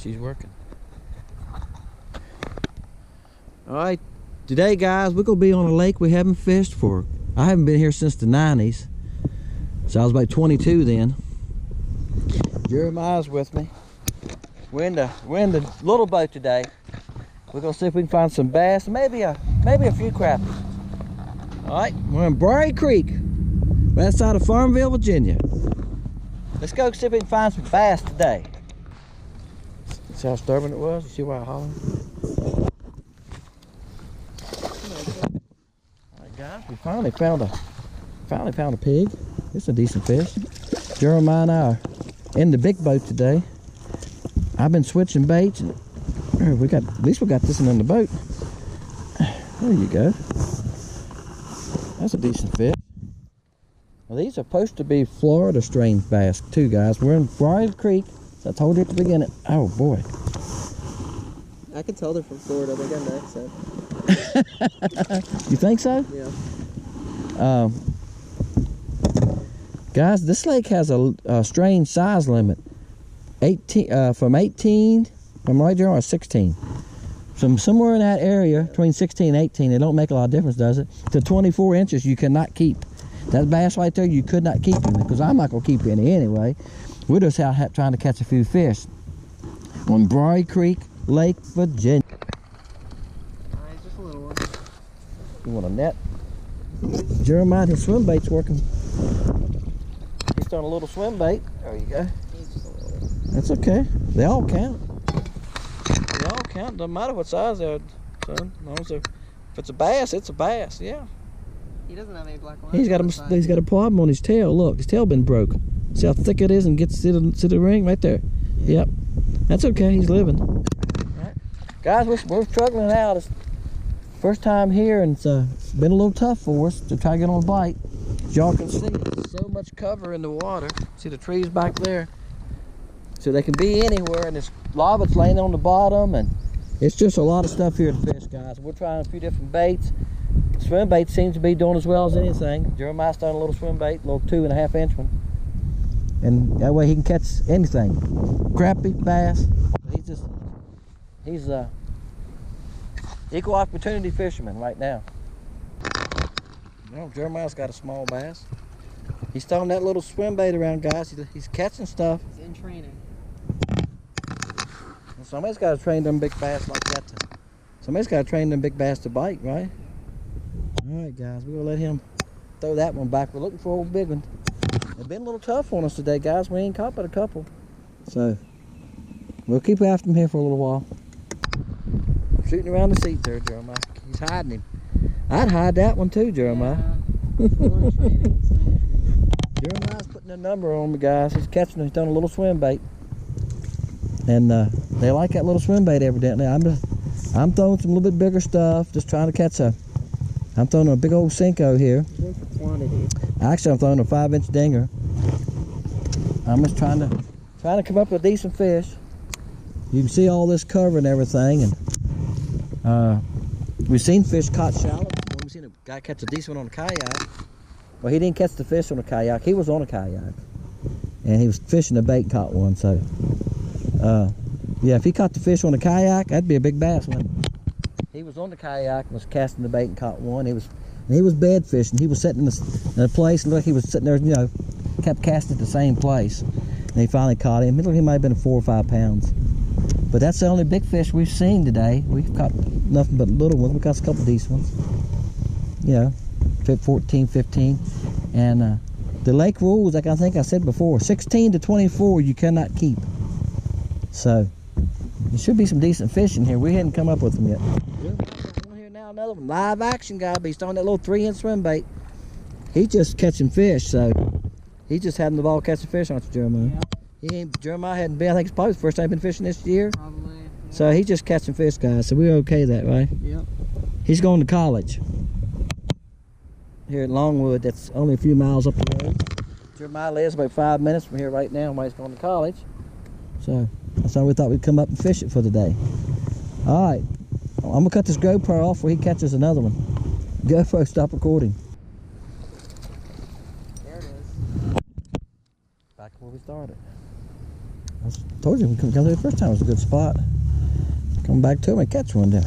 she's working. All right, today guys, we're gonna be on a lake we haven't fished for. I haven't been here since the 90s. So I was about 22 then. Jeremiah's with me. We're in the little boat today. We're gonna see if we can find some bass, maybe a few crappies. All right, we're in Briery Creek, west side of Farmville, Virginia. Let's go see if we can find some bass today. See how stubborn it was? You see why I hollered? All right, guys, we finally found a pig. It's a decent fish. Jeremiah and I are in the big boat today. I've been switching baits, and at least we got this one in the boat. There you go. That's a decent fish. Well, these are supposed to be Florida strain bass too, guys. We're in Briery Creek. So I told you at the beginning. Oh boy. I can tell they're from Florida. They got an accent. You think so? Yeah. Guys, this lake has a strain size limit. 18 from 18. Am I right, Jeremiah? 16. From somewhere in that area between 16 and 18. It don't make a lot of difference, does it? To 24 inches, you cannot keep. That bass right there, you could not keep any, because I'm not going to keep any anyway. We're just out trying to catch a few fish on Briery Creek, Lake, Virginia. Alright, just a little one. You want a net? Jeremiah, his swim bait's working. He's throwing a little swim bait. There you go. He's just a little one. That's okay. They all count. They all count. Doesn't matter what size they are, son. As long as if it's a bass, it's a bass. Yeah. He doesn't have any black lines. He's got a problem on his tail. Look, his tail been broke. See how thick it is and gets to the ring right there. Yep. That's okay. He's living. All right. Guys, we're struggling out. It's first time here, and it's been a little tough for us to try to get on a bite. As y'all can see, there's so much cover in the water. See the trees back there? So they can be anywhere, and there's a lot of it's laying on the bottom, and it's just a lot of stuff here to fish, guys. We're trying a few different baits. Swim bait seems to be doing as well as anything. Jeremiah's throwing a little swim bait, a little 2.5 inch one. And that way he can catch anything. Crappie, bass. He's equal opportunity fisherman right now. You know, Jeremiah's got a small bass. He's throwing that little swim bait around, guys. He's catching stuff. He's in training. Well, somebody's got to train them big bass like that. Somebody's got to train them big bass to bite, right? All right, guys, we're gonna let him throw that one back. We're looking for a old big one. They've been a little tough on us today, guys. We ain't caught but a couple. So we'll keep after him here for a little while. Shooting around the seat there, Jeremiah. He's hiding him. I'd hide that one too, Jeremiah. Yeah. Still in training. Jeremiah's putting a number on me, guys. He's catching. He's throwing a little swim bait, and they like that little swim bait evidently. I'm throwing some little bit bigger stuff, just trying to catch I'm throwing a big old Cinco here. Quantity. Actually, I'm throwing a 5-inch dinger. I'm just trying to come up with a decent fish. You can see all this cover and everything, and we've seen fish caught shallow. We've seen a guy catch a decent one on a kayak. Well, he didn't catch the fish on a kayak. He was on a kayak, and he was fishing the bait and caught one. So, yeah, if he caught the fish on a kayak, that'd be a big bass one. He was on the kayak and was casting the bait and caught one. He was bed fishing. He was sitting in a place, look, he was sitting there, you know, kept casting at the same place. And he finally caught him. He might have been 4 or 5 pounds. But that's the only big fish we've seen today. We've caught nothing but little ones. We caught a couple decent ones. You know, 14, 15. And the lake rules, like I think I said before, 16 to 24 you cannot keep. So there should be some decent fish in here. We hadn't come up with them yet. Here now, another one. Live action guy, but he's throwing that little 3-inch swim bait. He's just catching fish, so he's just having the ball catching fish, aren't you, Jeremiah? Yeah. Jeremiah hadn't been, I think it's probably the first time he's been fishing this year. Probably. Yeah. So he's just catching fish, guys, so we're okay that, right? Yep. He's going to college here at Longwood. That's only a few miles up the road. Jeremiah lives about 5 minutes from here right now while he's going to college. So that's why we thought we'd come up and fish it for the day. All right, I'm gonna cut this GoPro off where he catches another one. GoPro, stop recording. There it is. Back where we started. I told you we couldn't come there the first time. It was a good spot. Come back to him and catch one, then.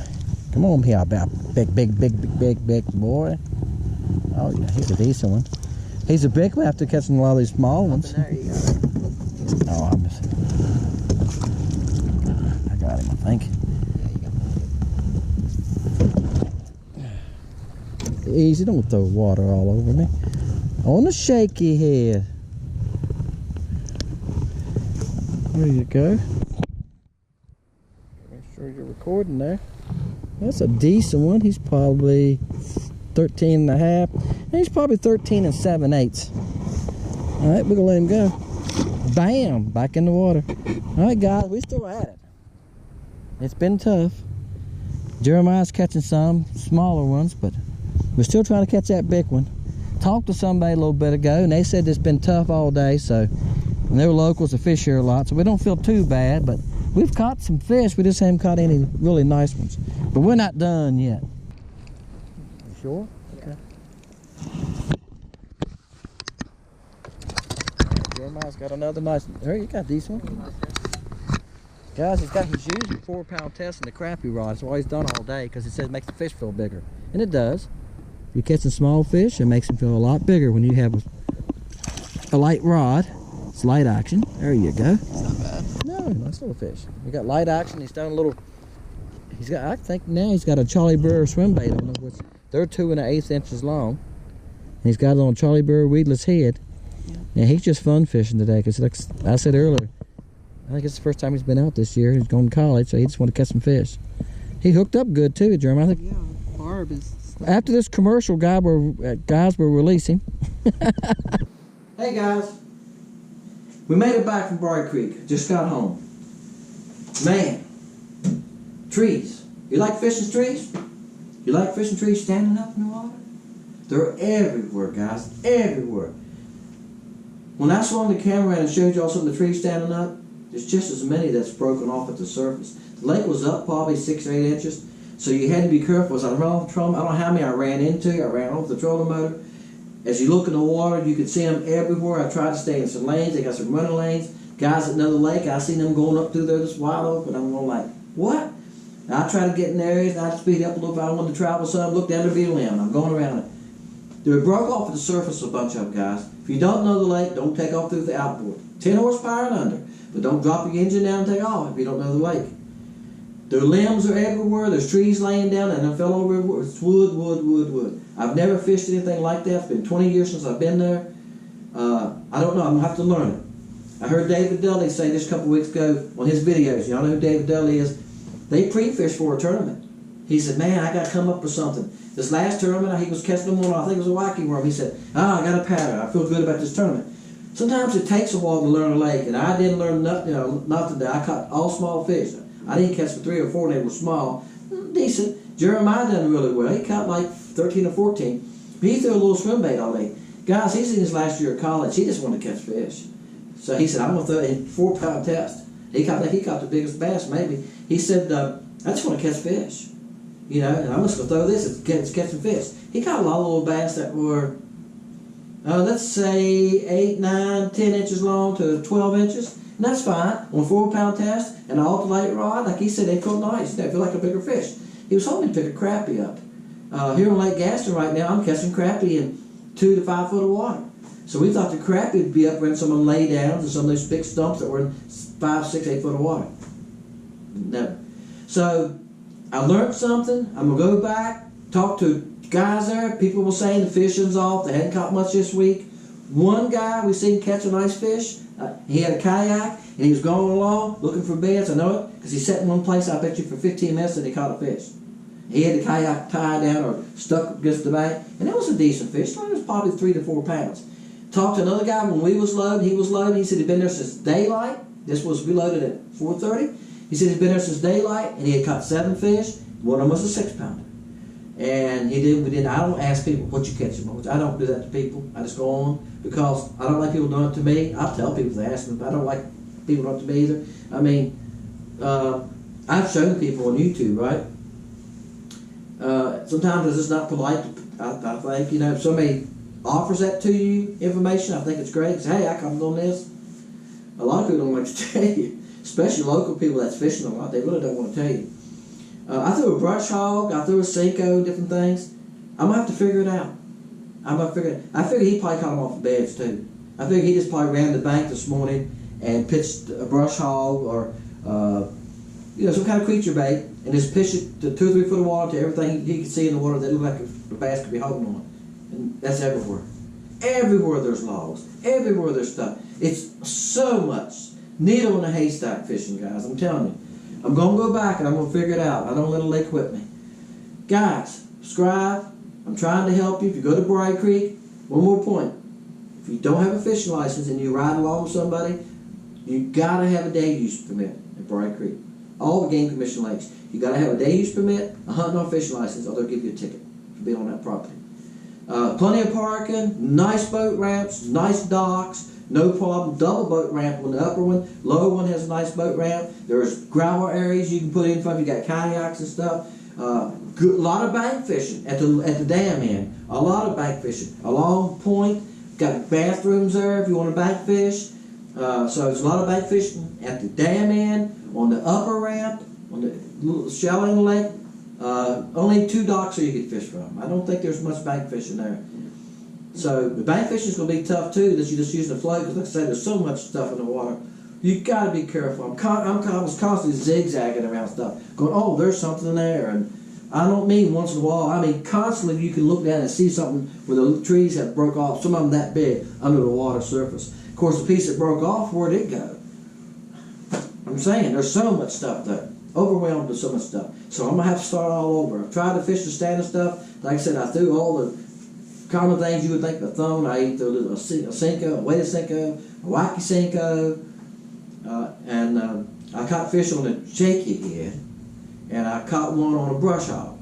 Come on here, big boy. Oh yeah, he's a decent one. He's a big one after catching a lot of these small ones. There you go. Oh, I got him, I think. Easy, don't throw water all over me. On the shaky head. There you go. Make sure you're recording there. That's a decent one. He's probably 13 and a half. He's probably 13 and 7/8. All right, we're gonna let him go. Bam, back in the water. All right, guys, we're still at it. It's been tough. Jeremiah's catching some smaller ones, but we're still trying to catch that big one. Talked to somebody a little bit ago, and they said it's been tough all day, so, and they were locals that fish here a lot, so we don't feel too bad, but we've caught some fish. We just haven't caught any really nice ones. But we're not done yet. You sure? Okay. Jeremiah's got another nice one. There, you got a decent one. Guys, he's using a 4-pound test in the crappie rod. That's why he's done all day, because it says it makes the fish feel bigger. And it does. If you're catching small fish, it makes them feel a lot bigger when you have a light rod. It's light action. There you go. It's not bad. No, nice little fish. We got light action. He's done a little. He's got. I think now he's got a Charlie Briery swim bait on him, which they're 2 1/8 inches long. And he's got it on Charlie Briery weedless head. Yeah. And he's just fun fishing today, because like I said earlier, I think it's the first time he's been out this year. He's going to college, so he just wanted to catch some fish. He hooked up good too, Jeremy. I think. Yeah, barb is. After this commercial, guys will release him. Hey guys, we made it back from Briery Creek. Just got home. Man, trees. You like fishing trees? You like fishing trees standing up in the water? They're everywhere, guys, everywhere. When I swung the camera around and showed y'all some of the trees standing up, there's just as many that's broken off at the surface. The lake was up probably 6 or 8 inches. So you had to be careful. As I ran off the trolling, I don't know how many I ran into. I ran off the trolling motor. As you look in the water, you could see them everywhere. I tried to stay in some lanes. They got some running lanes. Guys at another lake, I seen them going up through there just wide open. I'm going like, what? And I try to get in areas, and I'd speed up a little bit. I wanted to travel some. Look down to be a limb, and I'm going around it. They broke off at the surface a bunch of them, guys. If you don't know the lake, don't take off through the outboard. 10 horsepower and under. But don't drop your engine down and take off if you don't know the lake. The limbs are everywhere. There's trees laying down, and I fell over. It's wood. I've never fished anything like that. It's been 20 years since I've been there. I don't know. I'm going to have to learn it. I heard David Dudley say this a couple weeks ago on his videos. Y'all know who David Dudley is? They pre-fished for a tournament. He said, man, I got to come up with something. This last tournament, he was catching them on, I think it was a wacky worm. He said, I got a pattern. I feel good about this tournament. Sometimes it takes a while to learn a lake, and I didn't learn nothing today. I caught all small fish. I didn't catch for 3 or 4, and they were small. Decent. Jeremiah done really well. He caught like 13 or 14. But he threw a little swim bait all day. Guys, he's in his last year of college. He just wanted to catch fish. So he said, I'm going to throw a 4-pound test. He caught the biggest bass, maybe. He said, I just want to catch fish. You know, and I'm just going to throw this. It's catching fish. He caught a lot of little bass that were, let's say, 8, 9, 10 inches long to 12 inches. And that's fine. On a 4-pound test and an ultralight rod, like he said, they feel nice. They feel like a bigger fish. He was hoping to pick a crappie up. Here on Lake Gaston right now, I'm catching crappie in 2 to 5 foot of water. So we thought the crappie would be up around some of them lay downs and some of those big stumps that were in 5, 6, 8 foot of water. Never. So I learned something. I'm going to go back, talk to guys there. People were saying the fishing's off. They hadn't caught much this week. One guy we seen catch a nice fish. He had a kayak, and he was going along looking for beds. I know it because he sat in one place, I bet you, for 15 minutes and he caught a fish. He had the kayak tied down or stuck against the bank, and it was a decent fish. It was probably 3 to 4 pounds. Talked to another guy when we was loading. He was loading. He said he'd been there since daylight. We loaded at 4:30. He said he'd been there since daylight, and he had caught 7 fish. One of them was a 6-pounder. And I don't ask people what you catch them on. I don't do that to people. I just go on because I don't like people doing it to me. I'll tell people to ask them, but I don't like people doing it to me either. I mean, I've shown people on YouTube, right? Sometimes it's just not polite. I think, you know, if somebody offers that to you, information, I think it's great. Say, hey, I come on this. a lot of people don't like to tell you, especially local people that's fishing a lot. They really don't want to tell you. I threw a brush hog, I threw a Cinco, different things. I'm gonna have to figure it out. I figure he probably caught them off the beds too. I figure he just probably ran the bank this morning and pitched a brush hog or some kind of creature bait and just pitched it to 2 or 3 foot of water to everything he could see in the water that looked like the bass could be holding on. And that's everywhere. Everywhere there's logs. Everywhere there's stuff. It's so much needle in a haystack fishing, guys. I'm telling you. I'm going to go back and I'm going to figure it out. I don't let a lake whip me. Guys, subscribe. I'm trying to help you. If you go to Briery Creek, one more point. If you don't have a fishing license and you ride along with somebody, you got to have a day use permit at Briery Creek. All the Game Commission lakes. You got to have a day use permit, a hunting or fishing license, or they'll give you a ticket for being on that property. Plenty of parking, nice boat ramps, nice docks, no problem. Double boat ramp on the upper one. Lower one has a nice boat ramp. There's gravel areas you can put in front. You got kayaks and stuff. A lot of bank fishing at the dam end. A lot of bank fishing. Along point, got bathrooms there if you want to bank fish. So there's a lot of bank fishing at the dam end, on the upper ramp, on the little shallow in the lake. Only 2 docks you can fish from. I don't think there's much bank fishing there. So the bank fishing is going to be tough too, that you're just using the float, because like I said, there's so much stuff in the water. You got to be careful. I was constantly zigzagging around stuff, going, oh, there's something there. And I don't mean once in a while. I mean constantly you can look down and see something where the trees have broke off, some of them that big, under the water surface. Of course, the piece that broke off, where'd it go? I'm saying, there's so much stuff there. Overwhelmed with so much stuff. So I'm going to have to start all over. I've tried to fish the standard stuff. Like I said, I threw all the common things you would think of thrown. I threw a Cinco, a weighted Cinco, a wacky Cinco, and I caught fish on a shaky head, and I caught one on a brush hog,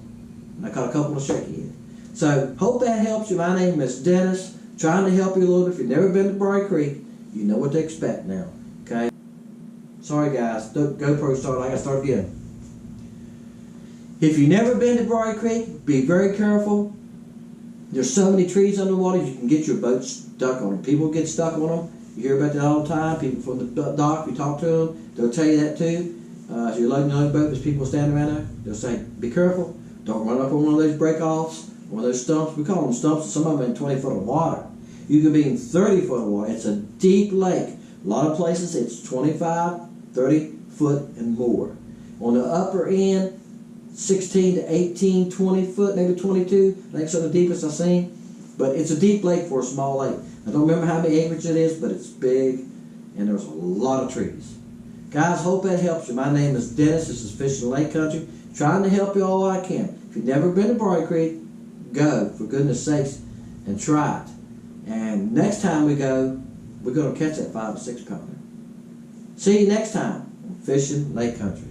and I caught a couple on a shaky head. So hope that helps you. My name is Dennis. Trying to help you a little bit. If you've never been to Briery Creek, you know what to expect now. Okay. Sorry guys, the GoPro started. I got to start again. If you've never been to Briery Creek, be very careful. There's so many trees underwater, you can get your boat stuck on them. People get stuck on them. You hear about that all the time. People from the dock, you talk to them, they'll tell you that too. If you're loading your own boat, there's people standing around there. They'll say, be careful. Don't run up on one of those break-offs, one of those stumps. We call them stumps. Some of them in 20 foot of water. You can be in 30 foot of water. It's a deep lake. A lot of places it's 25, 30 foot and more. On the upper end, 16 to 18, 20 foot, maybe 22. I think it's the deepest I've seen. But it's a deep lake for a small lake. I don't remember how many acreage it is, but it's big, and there's a lot of trees. Guys, hope that helps you. My name is Dennis. This is Fishing Lake Country. Trying to help you all I can. If you've never been to Briery Creek, go, for goodness sakes, and try it. And next time we go, we're going to catch that 5 or 6 pounder. See you next time on Fishing Lake Country.